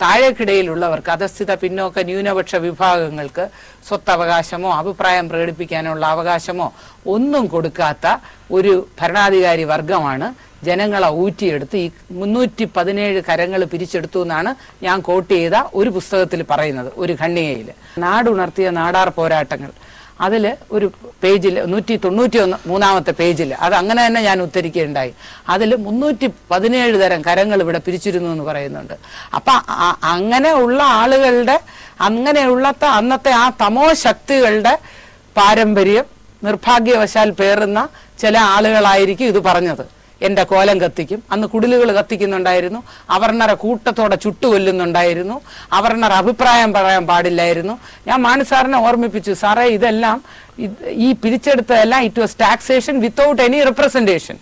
താഴേക്കിടയിലുള്ളവർക്ക്, അധസ്ഥിത പിന്നോക്ക ന്യൂനപക്ഷ വിഭാഗങ്ങൾക്ക് സ്വത്തവകാശമോ അഭിപ്രായം പ്രകടിപ്പിക്കാനുള്ള അവകാശമോ ഒന്നും കൊടുക്കാത്ത ഒരു ഭരണാധികാരി വർഗമാണ് ജനങ്ങളെ ഊറ്റിയെടുത്ത് ഈ 317 കരങ്ങൾ പിരിച്ചെടുത്തു എന്നാണ് ഞാൻ കോട്ട് ചെയ്ത ഒരു പുസ്തകത്തിൽ പറയുന്നത്, ഒരു ഖണ്ഡികയിൽ. നാടുണർത്തിയ നാടാർ പോരാട്ടങ്ങൾ, അതില് ഒരു പേജിൽ 193 പേജിൽ അത് അങ്ങനെ തന്നെ ഞാൻ ഉദ്ധരിക്കുകയുണ്ടായി. അതിൽ 317 തരം കരങ്ങൾ ഇവിടെ പിരിച്ചിരുന്നു എന്ന് പറയുന്നുണ്ട്. അപ്പൊ അങ്ങനെയുള്ള ആളുകളുടെ, അങ്ങനെയുള്ള അന്നത്തെ ആ തമോ ശക്തികളുടെ പാരമ്പര്യം നിർഭാഗ്യവശാൽ പേറുന്ന ചില ആളുകളായിരിക്കും ഇത് പറഞ്ഞത്. എന്റെ കോലം കത്തിക്കും, അന്ന് കുടിലുകൾ കത്തിക്കുന്നുണ്ടായിരുന്നു, അവർണരെ കൂട്ടത്തോടെ ചുട്ടുകൊല്ലുന്നുണ്ടായിരുന്നു, അവർണർ അഭിപ്രായം പറയാൻ പാടില്ലായിരുന്നു. ഞാൻ മാണിസാറിനെ ഓർമ്മിപ്പിച്ചു, സാറേ ഇതെല്ലാം ഈ പിരിച്ചെടുത്തതെല്ലാം it was taxation without any representation.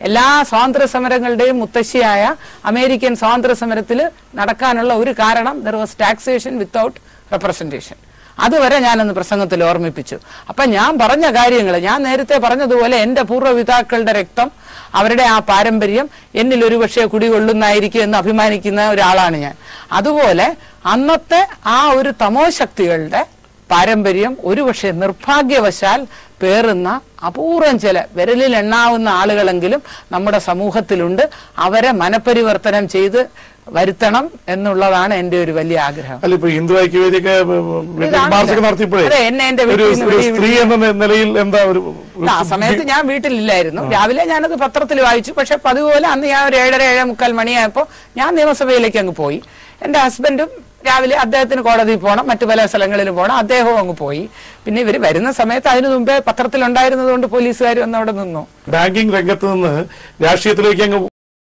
എല്ലാ സ്വാതന്ത്ര്യ സമരങ്ങളുടെയും മുത്തശ്ശിയായ അമേരിക്കൻ സ്വാതന്ത്ര്യ സമരത്തിൽ നടക്കാനുള്ള ഒരു കാരണം there was taxation without representation. അതുവരെ ഞാനന്ന് പ്രസംഗത്തിൽ ഓർമ്മിപ്പിച്ചു. അപ്പൊ ഞാൻ പറഞ്ഞ കാര്യങ്ങൾ, ഞാൻ നേരത്തെ പറഞ്ഞതുപോലെ എന്റെ പൂർവ്വപിതാക്കളുടെ രക്തം, അവരുടെ ആ പാരമ്പര്യം എന്നിൽ ഒരുപക്ഷെ കുടികൊള്ളുന്നായിരിക്കും എന്ന് അഭിമാനിക്കുന്ന ഒരാളാണ് ഞാൻ. അതുപോലെ അന്നത്തെ ആ ഒരു തമോ ശക്തികളുടെ പാരമ്പര്യം ഒരുപക്ഷെ നിർഭാഗ്യവശാൽ പേറുന്ന അപൂർവം ചില വിരലിൽ എണ്ണാവുന്ന ആളുകളെങ്കിലും നമ്മുടെ സമൂഹത്തിലുണ്ട്. അവരെ മനപരിവർത്തനം ചെയ്ത് വരുത്തണം എന്നുള്ളതാണ് എന്റെ ഒരു വലിയ ആഗ്രഹം. ഹിന്ദു ഐക്യവേദിയൊക്കെ ആ സമയത്ത് ഞാൻ വീട്ടിലില്ലായിരുന്നു. രാവിലെ ഞാനത് പത്രത്തിൽ വായിച്ചു. പക്ഷെ അതുപോലെ അന്ന് ഞാൻ ഒരു 7:30-7:45 മണിയായപ്പോ ഞാൻ നിയമസഭയിലേക്ക് അങ്ങ് പോയി. എന്റെ ഹസ്ബൻഡും രാവിലെ അദ്ദേഹത്തിന് കോടതിയിൽ പോകണം, മറ്റു പല സ്ഥലങ്ങളിലും പോകണം, അദ്ദേഹവും അങ്ങ് പോയി. പിന്നെ ഇവര് വരുന്ന സമയത്ത് അതിനു മുമ്പേ പത്രത്തിലുണ്ടായിരുന്നത് കൊണ്ട് പോലീസുകാർ വന്ന് അവിടെ നിന്നു. ബാങ്കിംഗ് രംഗത്ത് നിന്ന് രാഷ്ട്രീയത്തിലേക്ക് അങ്ങ്